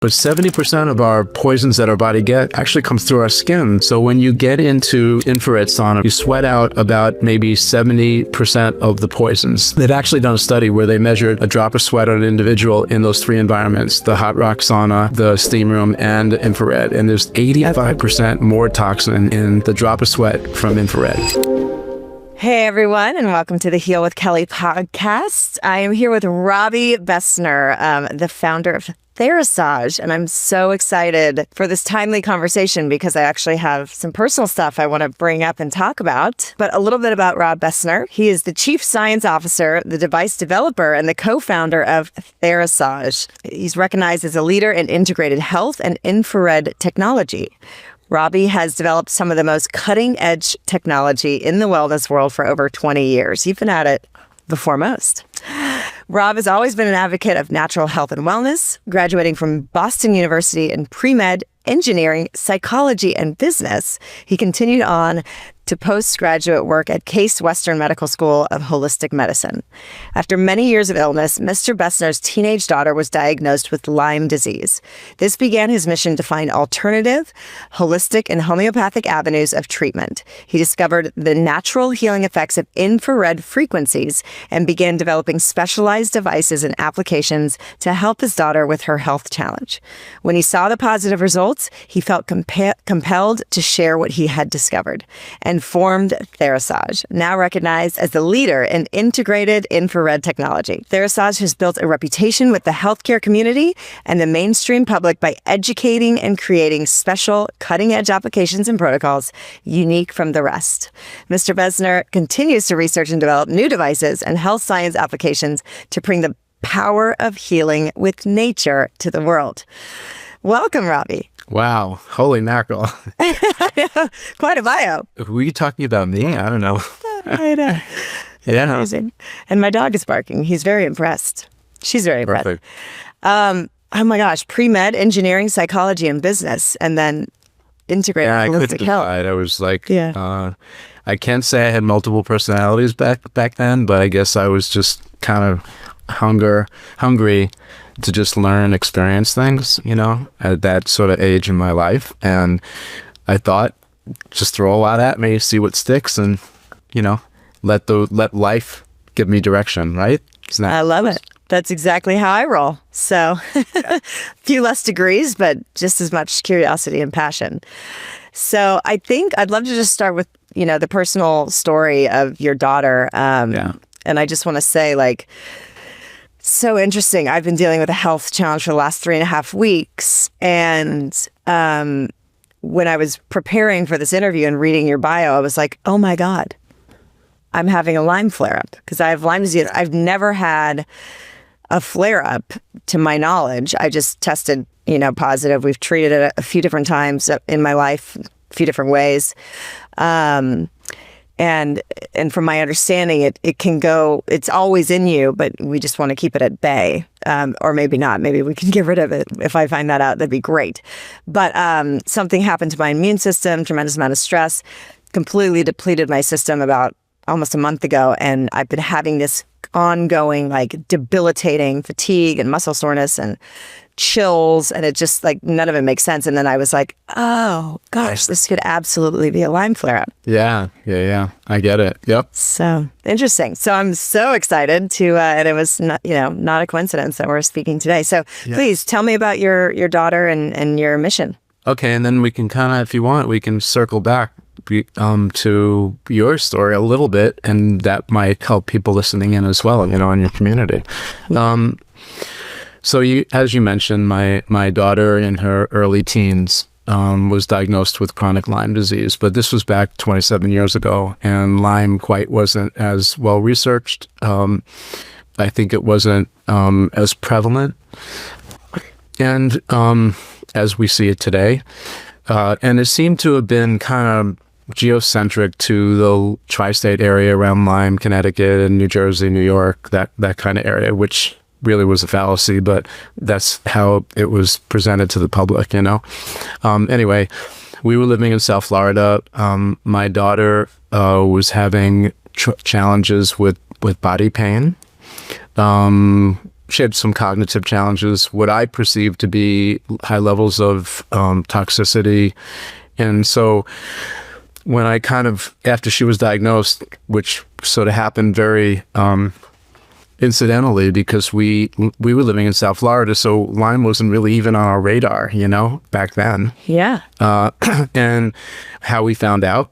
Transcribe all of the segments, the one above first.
But 70% of our poisons that our body get actually comes through our skin. So when you get into infrared sauna, you sweat out about maybe 70% of the poisons. They've actually done a study where they measured a drop of sweat on an individual in those three environments, the hot rock sauna, the steam room, and infrared. And there's 85% more toxin in the drop of sweat from infrared. Hey everyone, and welcome to the Heal with Kelly podcast. I am here with Robby Besner, the founder of Therasage, and I'm so excited for this timely conversation because I actually have some personal stuff I want to bring up and talk about. But a little bit about Rob Besner. He is the Chief Science Officer, the device developer, and the co-founder of Therasage. He's recognized as a leader in integrated health and infrared technology. Robbie has developed some of the most cutting-edge technology in the wellness world for over 20 years. You've been at it before most. Rob has always been an advocate of natural health and wellness, graduating from Boston University in pre-med, engineering, psychology, and business. He continued on to postgraduate work at Case Western Medical School of Holistic Medicine. After many years of illness, Mr. Besner's teenage daughter was diagnosed with Lyme disease. This began his mission to find alternative, holistic, and homeopathic avenues of treatment. He discovered the natural healing effects of infrared frequencies and began developing specialized devices and applications to help his daughter with her health challenge. When he saw the positive results, he felt compelled to share what he had discovered and formed Therasage, now recognized as the leader in integrated infrared technology. Therasage has built a reputation with the healthcare community and the mainstream public by educating and creating special cutting-edge applications and protocols unique from the rest. Mr. Besner continues to research and develop new devices and health science applications to bring the power of healing with nature to the world. Welcome, Robbie. Wow. Holy mackerel. Quite a bio. Were you talking about me? I don't know. I know. Yeah. Amazing. And my dog is barking. He's very impressed. She's very impressed. Perfect. Oh my gosh. Pre-med, engineering, psychology, and business. And then integrated Yeah, I couldn't holistic health. decide. I was like, Yeah. I can't say I had multiple personalities back then, but I guess I was just kind of hungry to just learn, experience things, at that sort of age in my life. And I thought, just throw a lot at me, see what sticks, and, let life give me direction, right? I love it. That's exactly how I roll. So a few less degrees, but just as much curiosity and passion. So I think I'd love to just start with, the personal story of your daughter. And I just want to say, so interesting. I've been dealing with a health challenge for the last 3.5 weeks. And when I was preparing for this interview and reading your bio, I was like, oh my God, I'm having a Lyme flare-up because I have Lyme disease. I've never had a flare-up to my knowledge. I just tested, positive. We've treated it a few different times in my life, a few different ways. And from my understanding, it can go, it's always in you, but we just want to keep it at bay. Or maybe not. Maybe we can get rid of it. If I find that out, that'd be great. But something happened to my immune system, tremendous amount of stress, completely depleted my system about almost a month ago. And I've been having this ongoing, debilitating fatigue and muscle soreness and chills, and it just none of it makes sense. And then I was like, oh gosh, this could absolutely be a Lyme flare-up. Yeah. I get it. Yep. So interesting. So I'm so excited to, and it was not a coincidence that we're speaking today. So Please tell me about your daughter and your mission. Okay, and then we can kind of, if you want, we can circle back to your story a little bit, and that might help people listening in as well, in your community. So as you mentioned, my daughter in her early teens was diagnosed with chronic Lyme disease, but this was back 27 years ago, and Lyme quite wasn't as well researched. I think it wasn't as prevalent, and as we see it today. And it seemed to have been kind of geocentric to the tri-state area around Lyme, Connecticut, and New Jersey, New York, that kind of area, which really was a fallacy, but that's how it was presented to the public, Anyway, we were living in South Florida. My daughter was having challenges with body pain. she had some cognitive challenges, what I perceived to be high levels of toxicity. And so when I after she was diagnosed, which sort of happened very incidentally, because we were living in South Florida, so Lyme wasn't really even on our radar, back then. Yeah. And how we found out.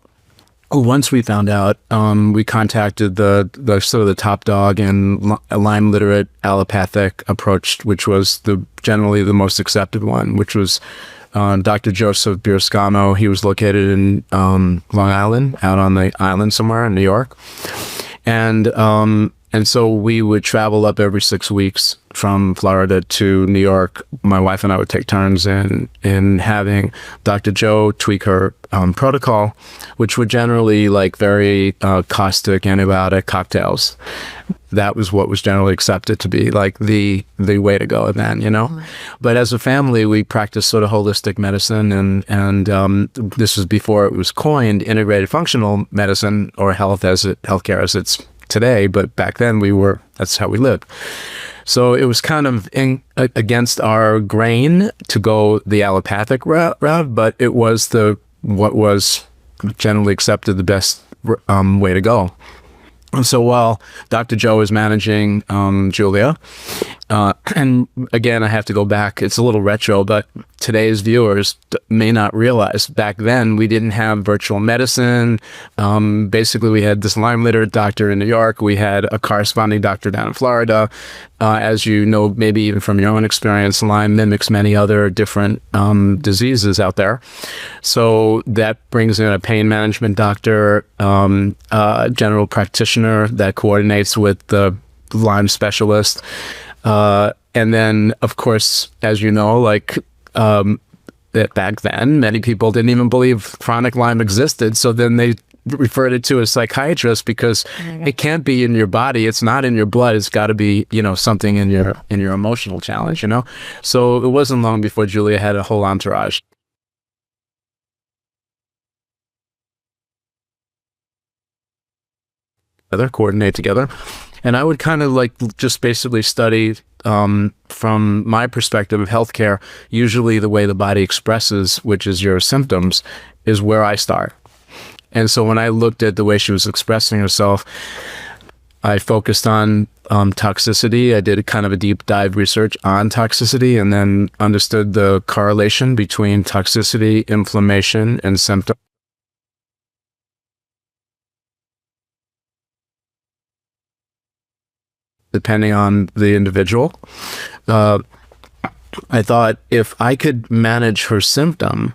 Once we found out, we contacted the sort of the top dog in Lyme literate allopathic approach, which was generally the most accepted one, which was Dr. Joseph Birscamo. He was located in Long Island, out on the island somewhere in New York. And so we would travel up every 6 weeks from Florida to New York. My wife and I would take turns in having Dr. Joe tweak her protocol, which were generally like very caustic antibiotic cocktails. That was what was generally accepted to be like the way to go then, But as a family, we practiced sort of holistic medicine, and this was before it was coined integrated functional medicine or healthcare as it's today, but back then that's how we lived. So it was kind of against our grain to go the allopathic route, but it was what was generally accepted the best way to go. And so while Dr. Joe is managing Julia, and again, I have to go back, it's a little retro, but today's viewers may not realize back then we didn't have virtual medicine. Basically, we had this Lyme literate doctor in New York. We had a corresponding doctor down in Florida. As you know, maybe even from your own experience, Lyme mimics many other different diseases out there. So that brings in a pain management doctor, general practitioner that coordinates with the Lyme specialist. And then, of course, as you know, that back then, many people didn't even believe chronic Lyme existed. So then they referred it to a psychiatrist because it can't be in your body. It's not in your blood. It's got to be, something in your emotional challenge, So it wasn't long before Julia had a whole entourage. Coordinate together. And I would kind of just basically study from my perspective of healthcare, usually the way the body expresses, which is your symptoms, is where I start. And so when I looked at the way she was expressing herself, I focused on toxicity. I did kind of a deep dive research on toxicity and then understood the correlation between toxicity, inflammation, and symptoms. Depending on the individual. I thought if I could manage her symptom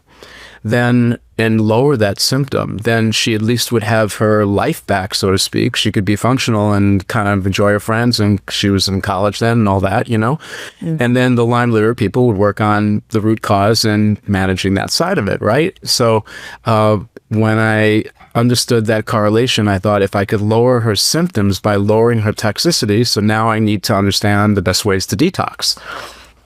and lower that symptom, then she at least would have her life back, so to speak. She could be functional and kind of enjoy her friends, and she was in college then and all that, And then the Lyme literate people would work on the root cause and managing that side of it, right? So when I understood that correlation, I thought if I could lower her symptoms by lowering her toxicity, so now I need to understand the best ways to detox.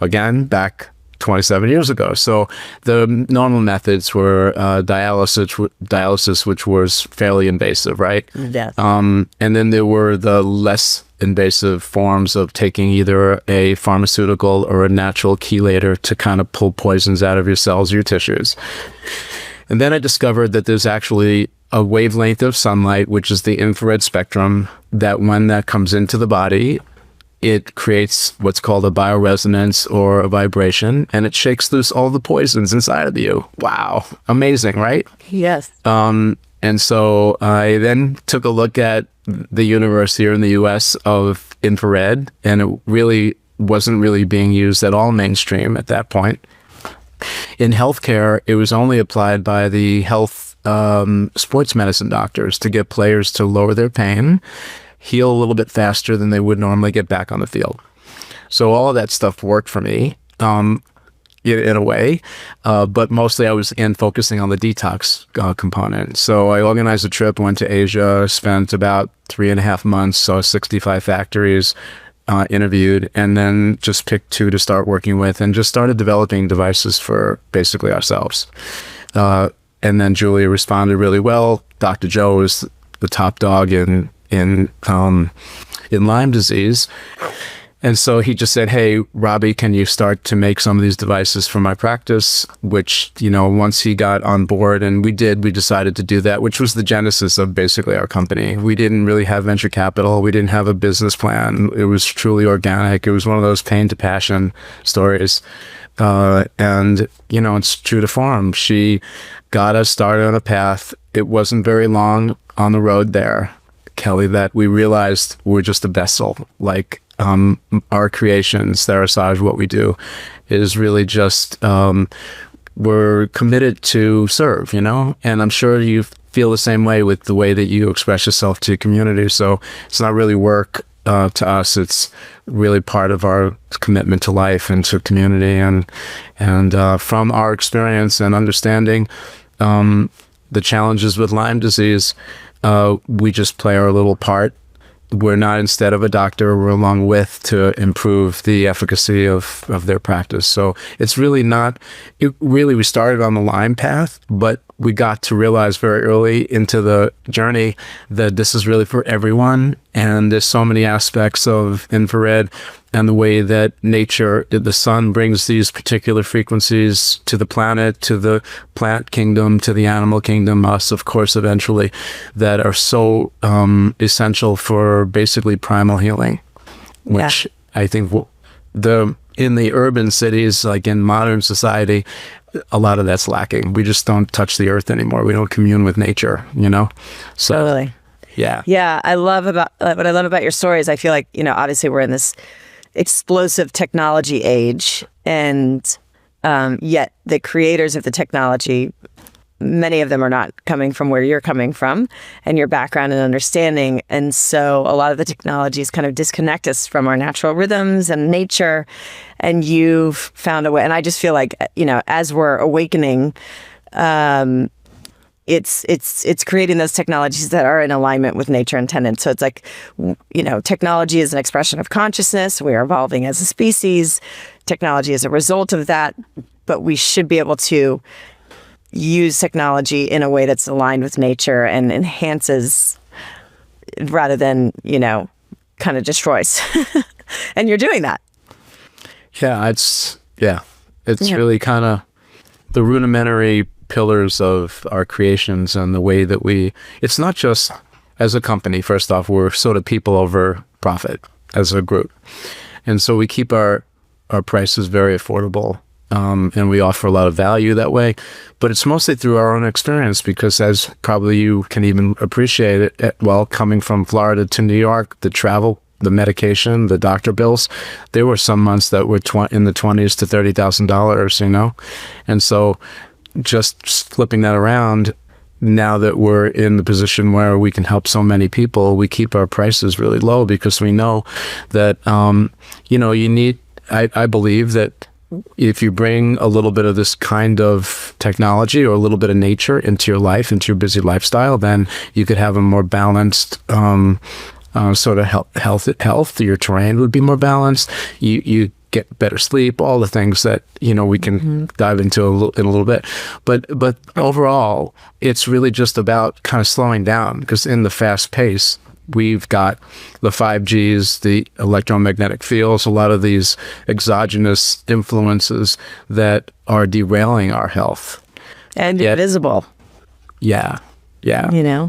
Again, back 27 years ago. So the normal methods were dialysis, which was fairly invasive, right? Yes. And then there were the less invasive forms of taking either a pharmaceutical or a natural chelator to kind of pull poisons out of your cells or your tissues. And then I discovered that there's actually a wavelength of sunlight, which is the infrared spectrum, that when that comes into the body, it creates what's called a bioresonance or a vibration, and it shakes loose all the poisons inside of you. Wow. Amazing, right? Yes. And so I then took a look at the universe here in the US of infrared, and it really wasn't really being used at all mainstream at that point. In healthcare, it was only applied by the health sports medicine doctors to get players to lower their pain, heal a little bit faster than they would normally get back on the field. So all of that stuff worked for me in a way, but mostly I was focusing on the detox component. So I organized a trip, went to Asia, spent about 3.5 months, saw 65 factories, interviewed, and then just picked 2 to start working with and just started developing devices for basically ourselves. And then Julia responded really well. Dr. Joe is the top dog in Lyme disease. And so he just said, hey, Robbie, can you start to make some of these devices for my practice? Which, once he got on board, and we decided to do that, which was the genesis of basically our company. We didn't really have venture capital. We didn't have a business plan. It was truly organic. It was one of those pain to passion stories. And it's true to form. She got us started on a path. It wasn't very long on the road there, Kelly, that we realized we're just a vessel. Like, our creations, Therasage, what we do is really just, we're committed to serve, and I'm sure you feel the same way with the way that you express yourself to your community. So it's not really work to us. It's really part of our commitment to life and to community. And from our experience and understanding the challenges with Lyme disease, we just play our little part. We're not instead of a doctor, we're along with to improve the efficacy of their practice. So it's really we started on the Lyme path, but we got to realize very early into the journey that this is really for everyone. And there's so many aspects of infrared and the way that nature, the sun brings these particular frequencies to the planet, to the plant kingdom, to the animal kingdom, us, of course, eventually, that are so essential for basically primal healing, which I think in the urban cities, like in modern society, a lot of that's lacking. We just don't touch the earth anymore. We don't commune with nature, So, totally. Yeah. Yeah. What I love about your story is I feel like, obviously we're in this explosive technology age, and yet the creators of the technology, many of them are not coming from where you're coming from and your background and understanding. And so a lot of the technologies kind of disconnect us from our natural rhythms and nature. And you've found a way. And I just feel like, as we're awakening, it's creating those technologies that are in alignment with nature intended. So it's like, technology is an expression of consciousness. We are evolving as a species. Technology is a result of that, but we should be able to use technology in a way that's aligned with nature and enhances rather than, kind of destroys. And you're doing that. Yeah, it's really kind of the rudimentary pillars of our creations and the way that it's not just as a company, first off, we're sort of people over profit as a group. And so we keep our prices very affordable. And we offer a lot of value that way, but it's mostly through our own experience because, as probably you can even appreciate it, coming from Florida to New York, the travel, the medication, the doctor bills, there were some months that were in the $20,000 to $30,000, and so just flipping that around, now that we're in the position where we can help so many people, we keep our prices really low because we know that, you need, I believe that if you bring a little bit of this kind of technology or a little bit of nature into your life, into your busy lifestyle, then you could have a more balanced sort of health. Your terrain would be more balanced. You get better sleep, all the things that, we can dive into in a little bit. But overall, it's really just about kind of slowing down because in the fast pace, we've got the 5Gs, the electromagnetic fields, a lot of these exogenous influences that are derailing our health. And invisible. Yeah. Yeah.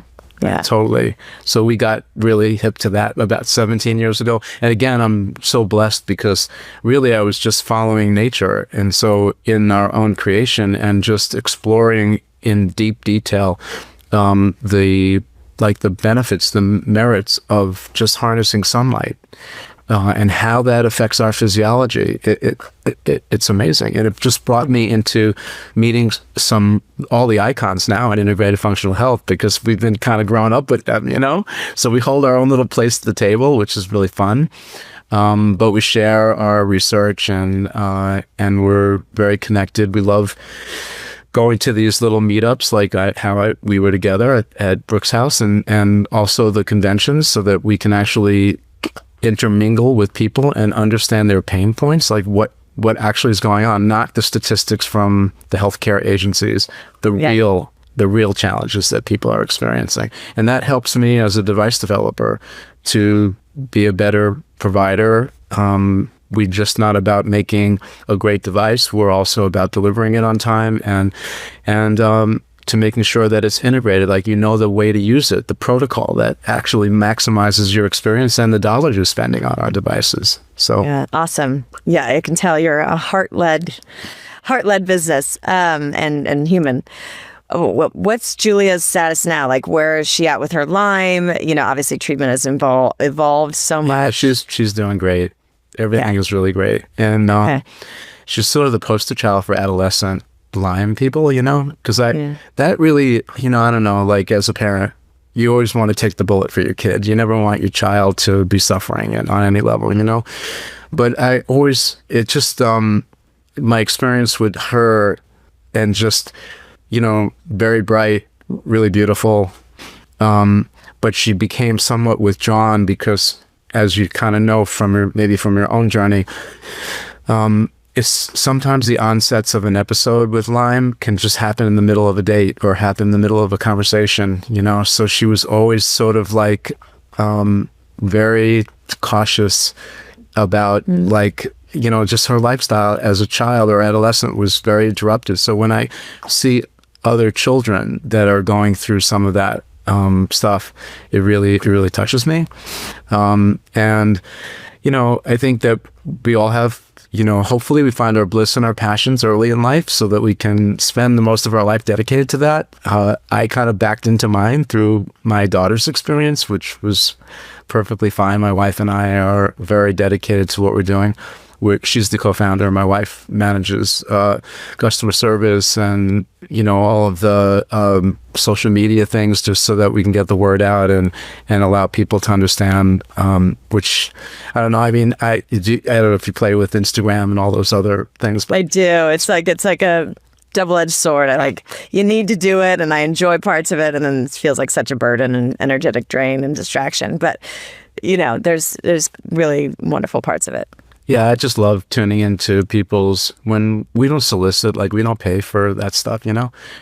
Totally. So we got really hip to that about 17 years ago. And again, I'm so blessed because really I was just following nature. And so in our own creation and just exploring in deep detail the benefits, the merits of just harnessing sunlight and how that affects our physiology. It's amazing. And it just brought me into meeting all the icons now in integrated functional health because we've been kind of growing up with them, So we hold our own little place at the table, which is really fun. But we share our research and we're very connected. We love going to these little meetups like we were together at Brooks House and also the conventions so that we can actually intermingle with people and understand their pain points, like what actually is going on, not the statistics from the healthcare agencies, the real challenges that people are experiencing. And that helps me as a device developer to be a better provider we're just not about making a great device. We're also about delivering it on time and to making sure that it's integrated, like the way to use it, the protocol that actually maximizes your experience and the dollars you're spending on our devices. So yeah, awesome. Yeah, I can tell you're a heart-led business and human. What's Julia's status now? Like, where is she at with her Lyme? Obviously treatment has evolved so much. Yeah, she's doing great. Everything is really great. And she's sort of the poster child for adolescent Lyme people, because that really, I don't know, like as a parent, you always want to take the bullet for your kid. You never want your child to be suffering on any level, But my experience with her and just, very bright, really beautiful. But she became somewhat withdrawn because, as you kind of know from your own journey, it's sometimes the onsets of an episode with Lyme can just happen in the middle of a date or happen in the middle of a conversation, So she was always sort of like very cautious about just her lifestyle as a child or adolescent was very interrupted. So when I see other children that are going through some of that stuff, it really touches me. And I think that we all have, hopefully we find our bliss and our passions early in life so that we can spend the most of our life dedicated to that. I kind of backed into mine through my daughter's experience, which was perfectly fine. My wife and I are very dedicated to what we're doing. She's the co-founder. My wife manages customer service and, all of the social media things just so that we can get the word out and allow people to understand, which, I don't know. I mean, I don't know if you play with Instagram and all those other things. But I do. It's like a double-edged sword. You need to do it, and I enjoy parts of it, and then it feels like such a burden and energetic drain and distraction. But, there's really wonderful parts of it. Yeah, I just love tuning into when we don't solicit, like we don't pay for that stuff,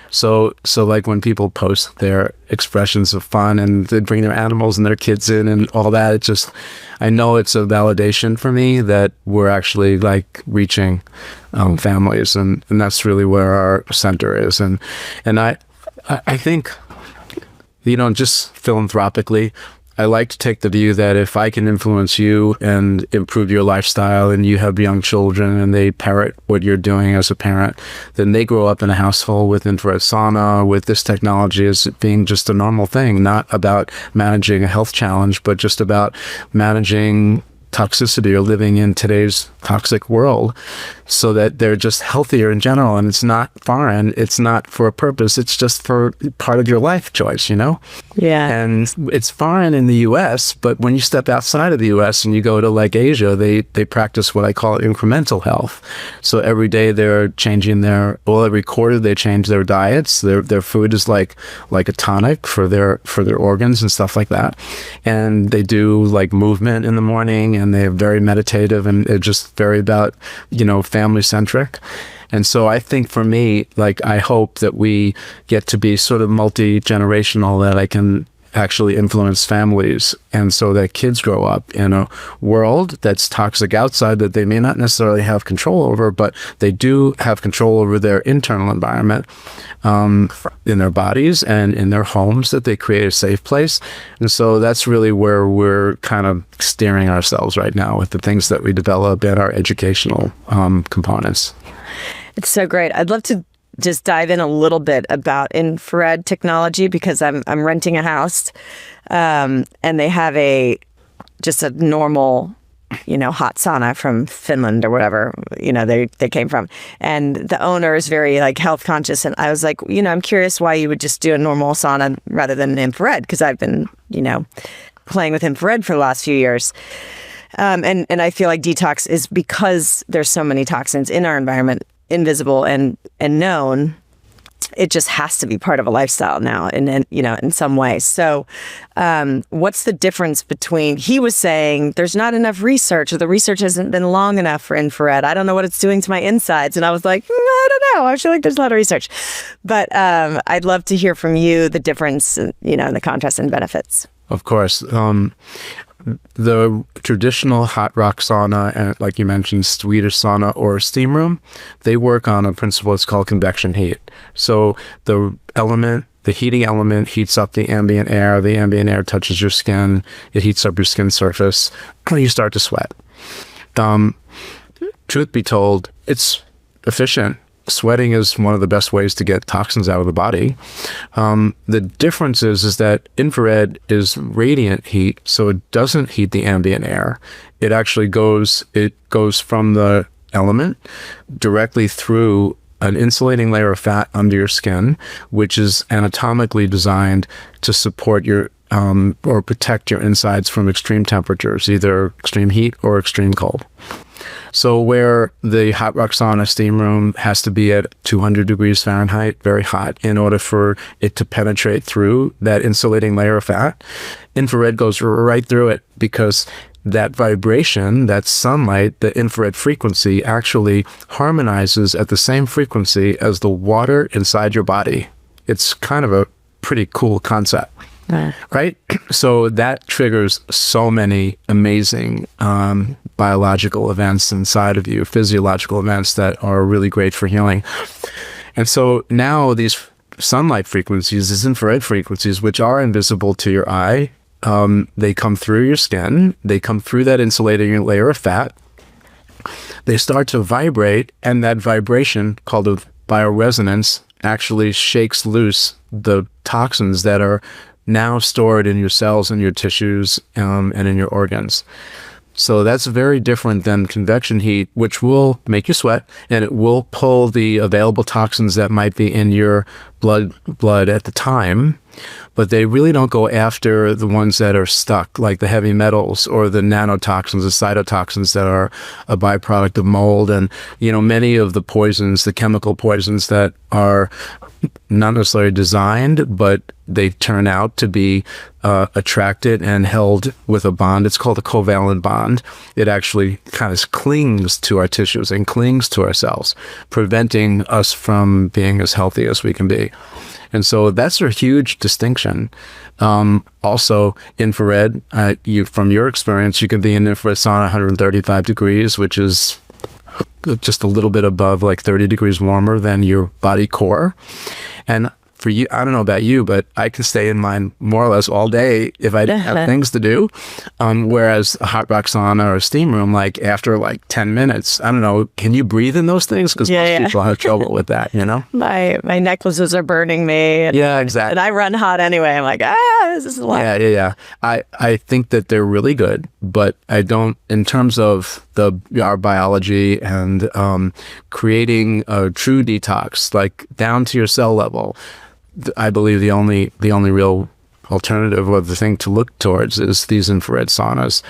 So like when people post their expressions of fun and they bring their animals and their kids in and all that, I know it's a validation for me that we're actually like reaching families, and that's really where our center is. And I think, just philanthropically, I like to take the view that if I can influence you and improve your lifestyle and you have young children and they parrot what you're doing as a parent, then they grow up in a household with infrared sauna, with this technology as being just a normal thing, not about managing a health challenge, but just about managing toxicity or living in today's toxic world so that they're just healthier in general. And it's not foreign. It's not for a purpose. It's just for part of your life choice, Yeah. And it's foreign in the U.S., but when you step outside of the U.S. and you go to like Asia, they practice what I call incremental health. So every day they're changing every quarter they change their diets. Their food is like a tonic for their organs and stuff like that. And they do like movement in the morning, and they're very meditative, and they're just very about, family centric. And so I think for me, like, I hope that we get to be sort of multi-generational, that I can actually influence families, and so that kids grow up in a world that's toxic outside that they may not necessarily have control over, but they do have control over their internal environment, in their bodies and in their homes, that they create a safe place. And so that's really where we're kind of steering ourselves right now with the things that we develop in our educational components. It's so great. I'd love to just dive in a little bit about infrared technology, because I'm renting a house, and they have just a normal, hot sauna from Finland or whatever, they came from. And the owner is very like health conscious. And I was like, I'm curious why you would just do a normal sauna rather than infrared, because I've been, playing with infrared for the last few years. And I feel like detox is because there's so many toxins in our environment, invisible and known. It just has to be part of a lifestyle now, and in some way. So, what's the difference between? He was saying there's not enough research, or the research hasn't been long enough for infrared. I don't know what it's doing to my insides, and I was like, I don't know. I feel like there's a lot of research, but I'd love to hear from you the difference, and the contrast and benefits. Of course. The traditional hot rock sauna, and like you mentioned, Swedish sauna or steam room, they work on a principle it's called convection heat. So the heating element heats up the ambient air. The ambient air touches your skin. It heats up your skin surface. You start to sweat. Truth be told, it's efficient. Sweating is one of the best ways to get toxins out of the body. The difference is that infrared is radiant heat, so it doesn't heat the ambient air. It actually goes from the element directly through an insulating layer of fat under your skin, which is anatomically designed to support your or protect your insides from extreme temperatures, either extreme heat or extreme cold. So where the hot rock sauna steam room has to be at 200 degrees Fahrenheit, very hot, in order for it to penetrate through that insulating layer of fat, infrared goes right through it, because that vibration, that sunlight, the infrared frequency actually harmonizes at the same frequency as the water inside your body. It's kind of a pretty cool concept. Right? So that triggers so many amazing biological events inside of you, physiological events that are really great for healing. And so now these sunlight frequencies, these infrared frequencies, which are invisible to your eye, they come through your skin, they come through that insulating layer of fat, they start to vibrate, and that vibration, called a bioresonance, actually shakes loose the toxins that are now stored in your cells and your tissues and in your organs. So that's very different than convection heat, which will make you sweat, and it will pull the available toxins that might be in your blood at the time, but they really don't go after the ones that are stuck, like the heavy metals or the nanotoxins, the cytotoxins that are a byproduct of mold, and many of the poisons, the chemical poisons that are not necessarily designed, but they turn out to be attracted and held with a bond. It's called a covalent bond. It actually kind of clings to our tissues and clings to our cells, preventing us from being as healthy as we can be. And so that's a huge distinction. Also, infrared, from your experience, you can be in infrared sauna 135 degrees, which is just a little bit above, like 30 degrees warmer than your body core. And for you, I don't know about you, but I can stay in mine more or less all day if I didn't have things to do. Whereas a hot rock sauna or a steam room, like after 10 minutes, I don't know, can you breathe in those things? Because most people have trouble with that, My necklaces are burning me. Yeah, exactly. And I run hot anyway. I'm like, this is a lot. Yeah. I think that they're really good, but I don't, in terms of our biology and creating a true detox, like down to your cell level, I believe the only real alternative, or the thing to look towards, is these infrared saunas.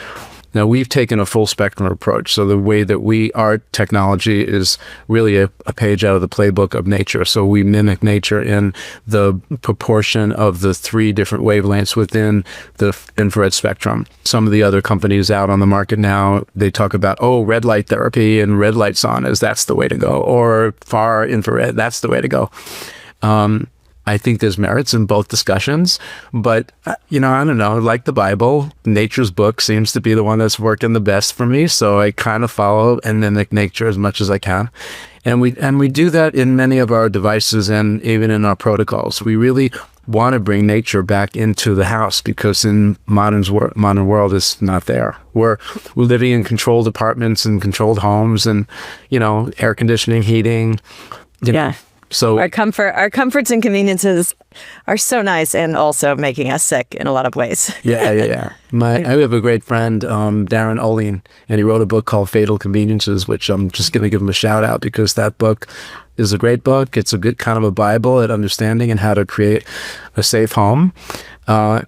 Now, we've taken a full spectrum approach. So the way that our technology is really a page out of the playbook of nature. So we mimic nature in the proportion of the 3 different wavelengths within the infrared spectrum. Some of the other companies out on the market now, they talk about, red light therapy and red light saunas, that's the way to go. Or far infrared, that's the way to go. I think there's merits in both discussions, but I don't know, like the Bible, nature's book seems to be the one that's working the best for me. So I kind of follow and mimic nature as much as I can. And we do that in many of our devices and even in our protocols. We really want to bring nature back into the house, because in modern world it's not there. We're living in controlled apartments and controlled homes, and air conditioning, heating. Yeah. So our comforts and conveniences are so nice, and also making us sick in a lot of ways. Yeah. I have a great friend, Darren Olien, and he wrote a book called Fatal Conveniences, which I'm just going to give him a shout out, because that book is a great book. It's a good kind of a Bible at understanding and how to create a safe home,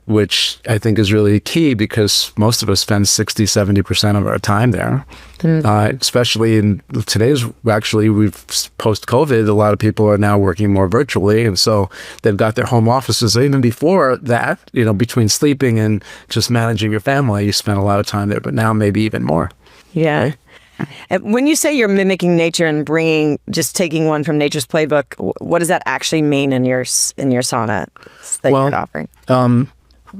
which I think is really key, because most of us spend 60-70% of our time there. Especially in today's, we've post-COVID, a lot of people are now working more virtually. And so they've got their home offices. Even before that, between sleeping and just managing your family, you spend a lot of time there, but now maybe even more. Yeah. And when you say you're mimicking nature and just taking one from nature's playbook, what does that actually mean in your sauna that you're offering?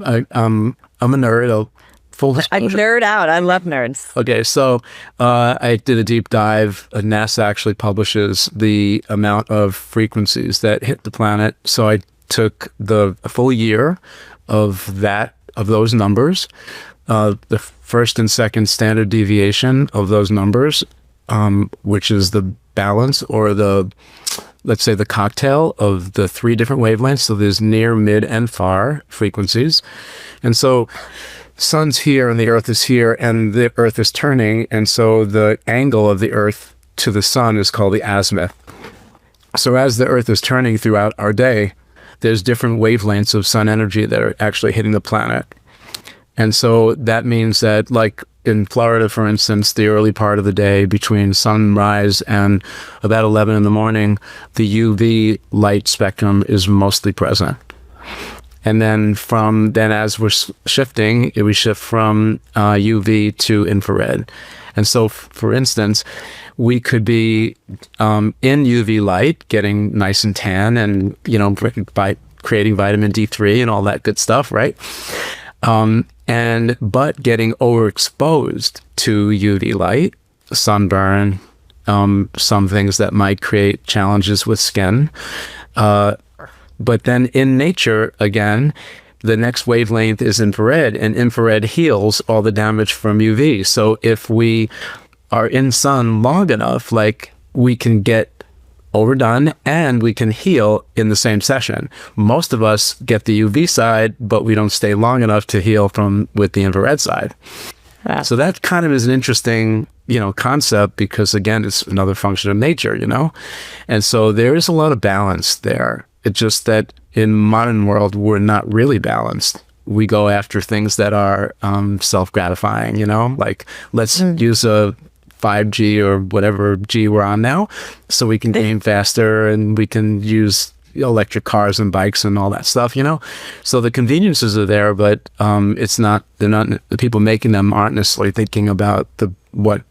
I'm a nerd. Full I disclosure. nerd out. I love nerds. Okay, so I did a deep dive. NASA actually publishes the amount of frequencies that hit the planet. So I took the full year of those numbers, the first and second standard deviation of those numbers, which is the balance or let's say the cocktail of the 3 different wavelengths. So there's near, mid, and far frequencies. And so sun's here and the earth is here and the earth is turning. And so the angle of the earth to the sun is called the azimuth. So as the earth is turning throughout our day, there's different wavelengths of sun energy that are actually hitting the planet. And so that means that, like in Florida, for instance, the early part of the day between sunrise and about 11 in the morning, the UV light spectrum is mostly present. And then as we're shifting, we shift from UV to infrared. And so, for instance, we could be in UV light, getting nice and tan and, by creating vitamin D3 and all that good stuff, right? But getting overexposed to UV light, sunburn, some things that might create challenges with skin. But then in nature, again, the next wavelength is infrared, and infrared heals all the damage from UV. So if we are in sun long enough, like, we can get overdone and we can heal in the same session. Most of us get the UV side, but we don't stay long enough to heal with the infrared side. Wow. So that kind of is an interesting, concept, because again, it's another function of nature, And so there is a lot of balance there. It's just that in modern world, we're not really balanced. We go after things that are self-gratifying, like let's use a 5G or whatever G we're on now, so we can gain faster and we can use electric cars and bikes and all that stuff, So the conveniences are there, but the people making them aren't necessarily thinking about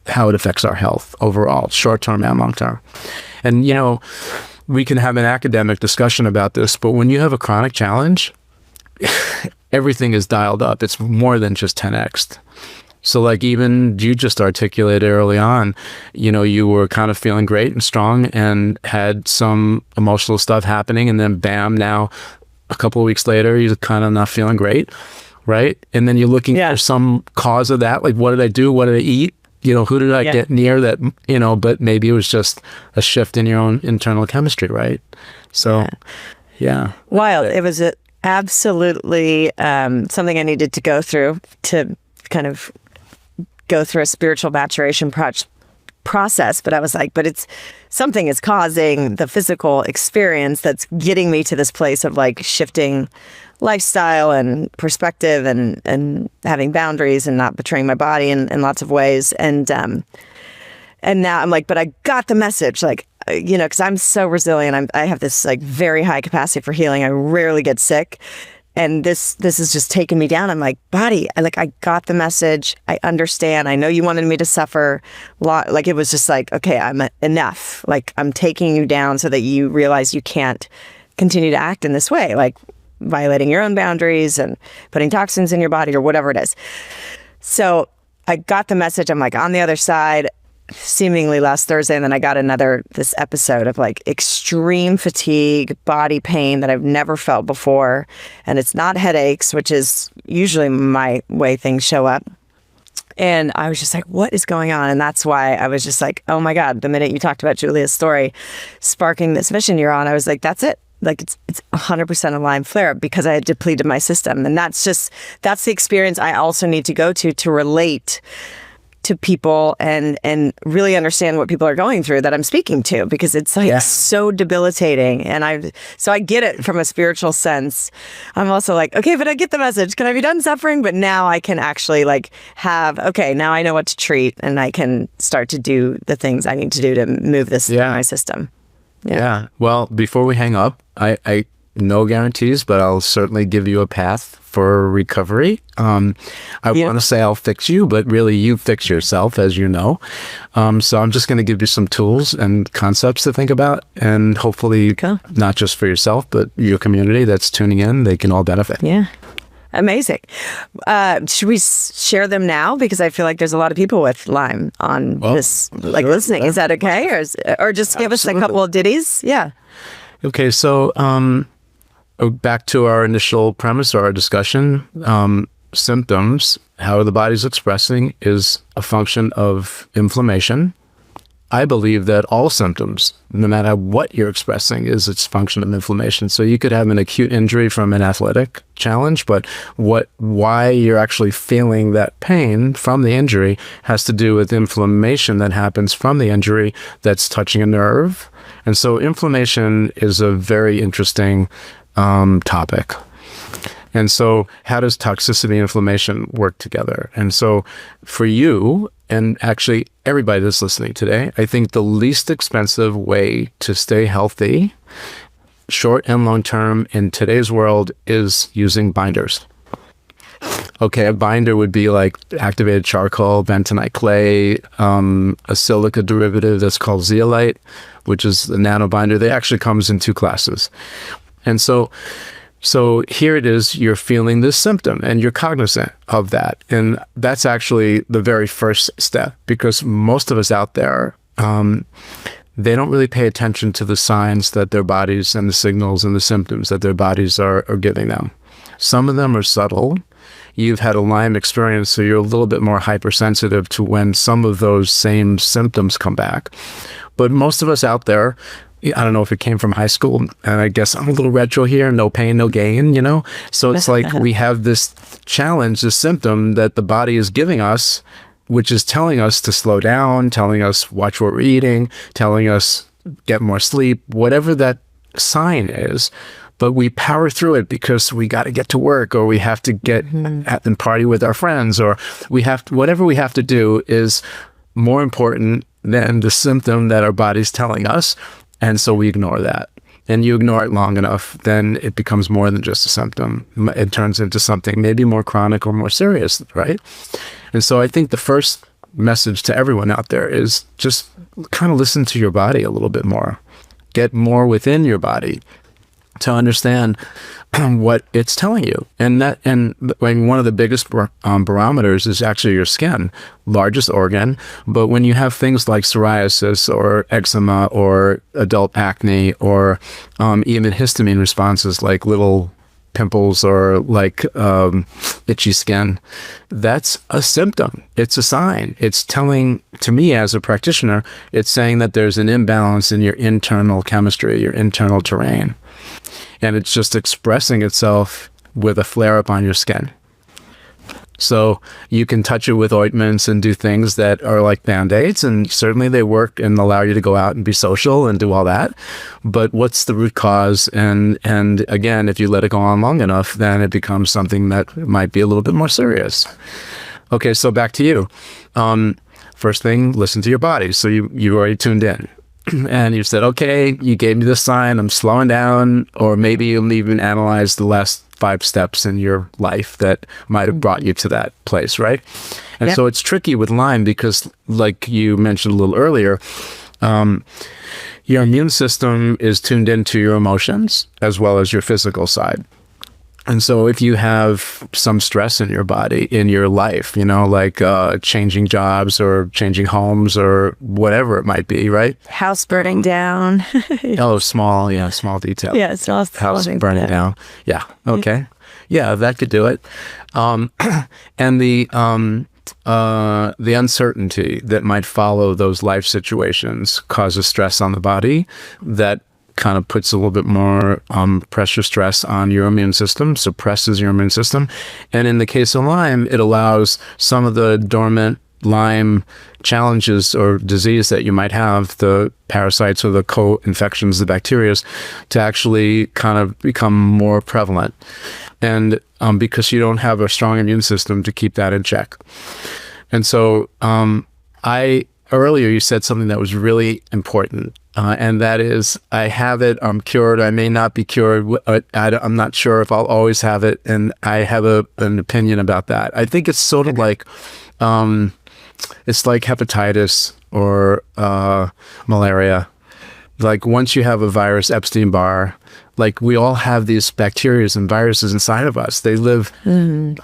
how it affects our health overall, short-term and long-term. And, we can have an academic discussion about this, but when you have a chronic challenge, everything is dialed up. It's more than just 10x. So like even you just articulated early on, you were kind of feeling great and strong and had some emotional stuff happening, and then bam, now a couple of weeks later, you're kind of not feeling great, right? And then you're looking for some cause of that, like what did I do? What did I eat? Who did I get near that, but maybe it was just a shift in your own internal chemistry, right? So, yeah. Wild. It was absolutely something I needed to go through to kind of go through a spiritual maturation process. But I was like, something is causing the physical experience that's getting me to this place of like shifting lifestyle and perspective and having boundaries and not betraying my body in lots of ways. And now I'm like, but I got the message, like, because I'm so resilient. I have this like very high capacity for healing. I rarely get sick. And this is just taking me down. I'm like, body, I got the message. I understand. I know you wanted me to suffer. Like, it was just like, okay, I'm enough. Like, I'm taking you down so that you realize you can't continue to act in this way. Like, violating your own boundaries and putting toxins in your body or whatever it is. So I got the message. I'm like on the other side, seemingly last Thursday. And then I got this episode of like extreme fatigue, body pain that I've never felt before. And it's not headaches, which is usually my way things show up. And I was just like, what is going on? And that's why I was just like, oh my God, the minute you talked about Julia's story, sparking this mission you're on, I was like, that's it. Like it's 100% a Lyme flare-up because I had depleted my system. And that's the experience I also need to go to relate to people and really understand what people are going through that I'm speaking to, because it's like so debilitating. And I get it from a spiritual sense. I'm also like, okay, but I get the message. Can I be done suffering? But now I can actually like now I know what to treat and I can start to do the things I need to do to move this through my system. Yeah. Well, before we hang up, I no guarantees, but I'll certainly give you a path for recovery. I want to say I'll fix you, but really you fix yourself, as you know. So I'm just going to give you some tools and concepts to think about, and hopefully not just for yourself, but your community that's tuning in, they can all benefit. Yeah. Amazing. Should we share them now? Because I feel like there's a lot of people with Lyme on this, like listening. Is that okay? Or just give us a couple of ditties? Yeah. Okay. So back to our initial premise or our discussion, symptoms, how the body's expressing is a function of inflammation. I believe that all symptoms, no matter what you're expressing, is its function of inflammation. So you could have an acute injury from an athletic challenge, but why you're actually feeling that pain from the injury has to do with inflammation that happens from the injury that's touching a nerve. And so inflammation is a very interesting topic. And so how does toxicity and inflammation work together? And so for you, and actually everybody that's listening today, I think the least expensive way to stay healthy, short and long term in today's world, is using binders. Okay, a binder would be like activated charcoal, bentonite clay, a silica derivative that's called zeolite, which is a nano binder. They actually comes in two classes. And so here it is, you're feeling this symptom and you're cognizant of that. And that's actually the very first step, because most of us out there, they don't really pay attention to the signs that their bodies and the signals and the symptoms that their bodies are giving them. Some of them are subtle. You've had a Lyme experience, so you're a little bit more hypersensitive to when some of those same symptoms come back. But most of us out there, I don't know if it came from high school, and I guess I'm a little retro here, no pain, no gain, you know? So it's like we have this challenge, this symptom that the body is giving us, which is telling us to slow down, telling us watch what we're eating, telling us get more sleep, whatever that sign is. But we power through it because we got to get to work, or we have to get at and party with our friends, or whatever we have to do is more important than the symptom that our body's telling us. And so we ignore that. And you ignore it long enough, then it becomes more than just a symptom. It turns into something maybe more chronic or more serious, right? And so I think the first message to everyone out there is just kind of listen to your body a little bit more. Get more within your body to understand what it's telling you. And one of the biggest barometers is actually your skin, largest organ. But when you have things like psoriasis or eczema or adult acne or even histamine responses like little pimples or like itchy skin, that's a symptom. It's a sign. It's telling, to me as a practitioner, it's saying that there's an imbalance in your internal chemistry, your internal terrain. And it's just expressing itself with a flare-up on your skin. So you can touch it with ointments and do things that are like Band-Aids, and certainly they work and allow you to go out and be social and do all that. But what's the root cause? And again, if you let it go on long enough, then it becomes something that might be a little bit more serious. Okay, so back to you. First thing, listen to your body. So you already tuned in. And you said, okay, you gave me this sign, I'm slowing down, or maybe you'll even analyze the last 5 steps in your life that might have brought you to that place, right? And so it's tricky with Lyme because, like you mentioned a little earlier, your immune system is tuned into your emotions as well as your physical side. And so if you have some stress in your body, in your life, you know, like changing jobs or changing homes or whatever it might be, right? House burning down. Small detail. Yeah, small house burning down. Yeah. Okay. Yeah, that could do it. And the uncertainty that might follow those life situations causes stress on the body that kind of puts a little bit more pressure stress on your immune system, suppresses your immune system. And in the case of Lyme, it allows some of the dormant Lyme challenges or disease that you might have, the parasites or the co-infections, the bacteria, to actually kind of become more prevalent. And because you don't have a strong immune system to keep that in check. And so earlier you said something that was really important. And that is, I have it, I'm cured, I may not be cured, I'm not sure if I'll always have it, and I have an opinion about that. I think it's sort of like, it's like hepatitis or malaria. Like once you have a virus, Epstein-Barr, like we all have these bacteria and viruses inside of us. They live in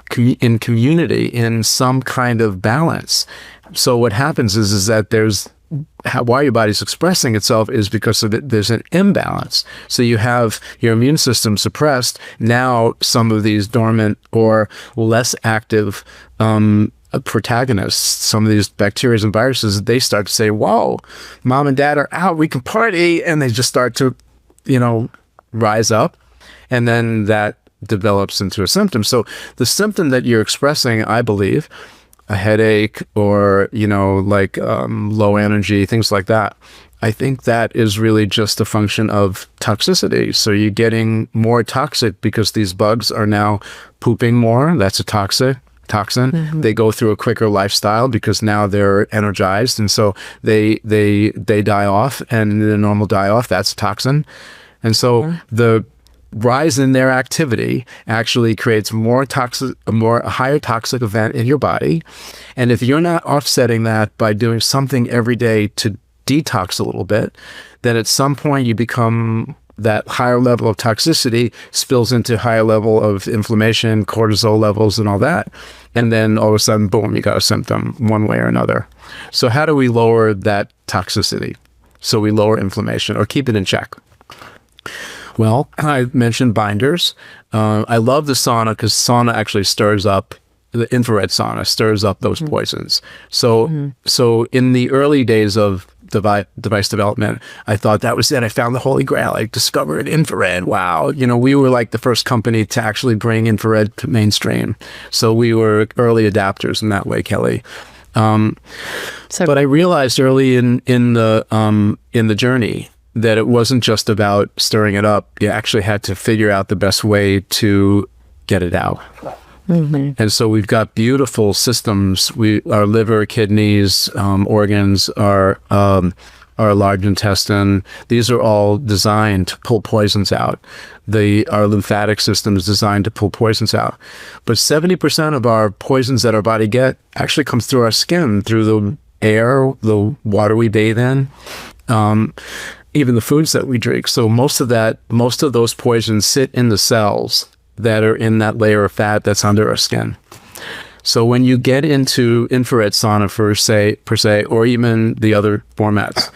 community in some kind of balance. So what happens is that why your body's expressing itself is because there's an imbalance. So you have your immune system suppressed. Now some of these dormant or less active protagonists, some of these bacteria and viruses, they start to say, whoa, mom and dad are out, we can party. And they just start to, rise up. And then that develops into a symptom. So the symptom that you're expressing, I believe, a headache or, low energy, things like that, I think that is really just a function of toxicity. So you're getting more toxic because these bugs are now pooping more. That's a toxin. Mm-hmm. They go through a quicker lifestyle because now they're energized, and so they die off, and the normal die off. That's a toxin, and so the rise in their activity actually creates a higher toxic event in your body. And if you're not offsetting that by doing something every day to detox a little bit, then at some point you become that higher level of toxicity spills into higher level of inflammation, cortisol levels and all that. And then all of a sudden, boom, you got a symptom one way or another. So how do we lower that toxicity? So we lower inflammation or keep it in check. Well, I mentioned binders. I love the sauna because sauna actually stirs up, the infrared sauna stirs up those poisons. So in the early days of device development, I thought that was it. I found the holy grail. I discovered infrared. Wow. We were like the first company to actually bring infrared to mainstream. So we were early adapters in that way, Kelly. But I realized early in the journey that it wasn't just about stirring it up. You actually had to figure out the best way to get it out. Mm-hmm. And so we've got beautiful systems. Our liver, kidneys, organs, our large intestine, these are all designed to pull poisons out. Our lymphatic system is designed to pull poisons out. But 70% of our poisons that our body get actually comes through our skin, through the air, the water we bathe in, even the foods that we drink. So most of those poisons sit in the cells that are in that layer of fat that's under our skin. So when you get into infrared sauna per se, or even the other formats,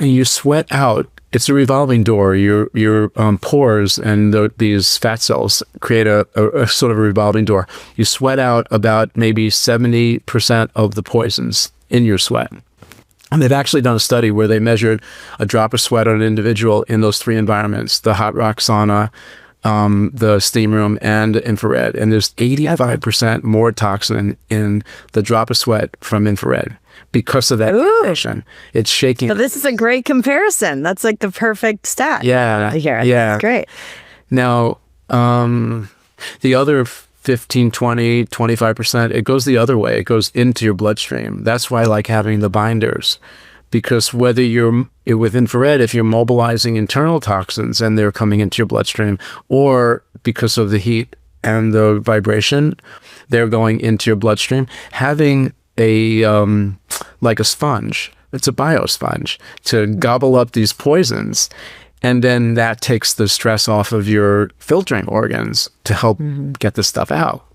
you sweat out. It's a revolving door. Your pores and these fat cells create a sort of a revolving door. You sweat out about maybe 70% of the poisons in your sweat. And they've actually done a study where they measured a drop of sweat on an individual in those three environments, the hot rock sauna, the steam room, and infrared. And there's 85% more toxin in the drop of sweat from infrared because of that inflammation. It's shaking. So this is a great comparison. That's like the perfect stat. Yeah. That's great. Now, the other 15, 20, 25%, it goes the other way. It goes into your bloodstream. That's why I like having the binders, because whether you're with infrared, if you're mobilizing internal toxins and they're coming into your bloodstream, or because of the heat and the vibration, they're going into your bloodstream, having like a sponge, it's a biosponge to gobble up these poisons. And then that takes the stress off of your filtering organs to help get this stuff out.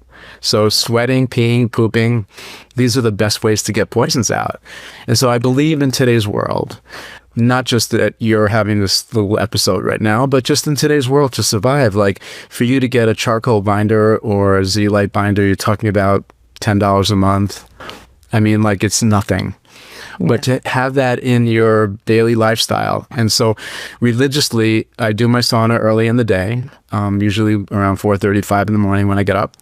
So sweating, peeing, pooping, these are the best ways to get poisons out. And so I believe in today's world, not just that you're having this little episode right now, but just in today's world to survive. Like for you to get a charcoal binder or a Z-Light binder, you're talking about $10 a month. I mean, like it's nothing. But to have that in your daily lifestyle. And so religiously, I do my sauna early in the day, usually around 4:35 in the morning when I get up.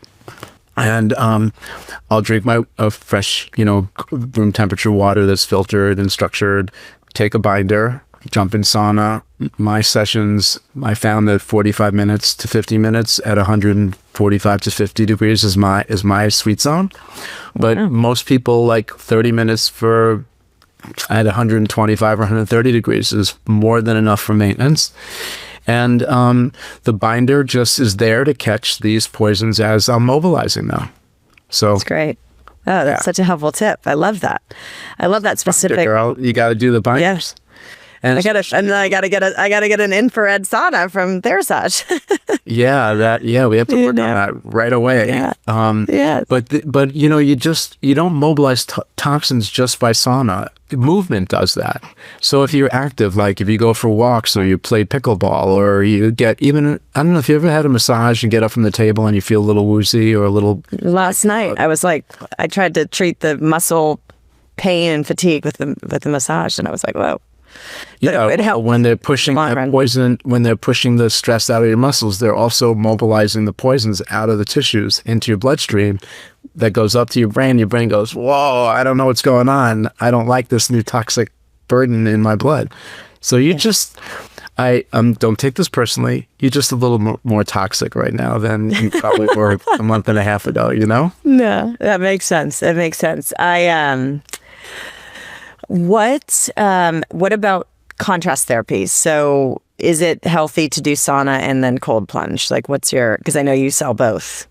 And I'll drink my fresh, room temperature water that's filtered and structured, take a binder, jump in sauna. My sessions, I found that 45 minutes to 50 minutes at 145 to 50 degrees is my sweet zone. But most people like 30 minutes at 125 or 130 degrees is more than enough for maintenance. And the binder just is there to catch these poisons as I'm mobilizing them. So that's great. Oh, that's such a helpful tip. I love that. I love that specific. Girl, you got to do the binders. And then I gotta get an infrared sauna from Therasage. we have to work on that right away. Yeah. But you don't mobilize toxins just by sauna. Movement does that. So if you're active, like if you go for walks or you play pickleball or you get even, I don't know if you ever had a massage and get up from the table and you feel a little woozy or a little. Last night I tried to treat the muscle pain and fatigue with the massage, and I was like, whoa. It helped. When they're pushing poison, when they're pushing the stress out of your muscles, they're also mobilizing the poisons out of the tissues into your bloodstream. That goes up to your brain. Your brain goes, whoa, I don't know what's going on. I don't like this new toxic burden in my blood. So you don't take this personally. You're just a little more toxic right now than you probably were a month and a half ago, No, that makes sense. What about contrast therapies? So is it healthy to do sauna and then cold plunge? Like because I know you sell both.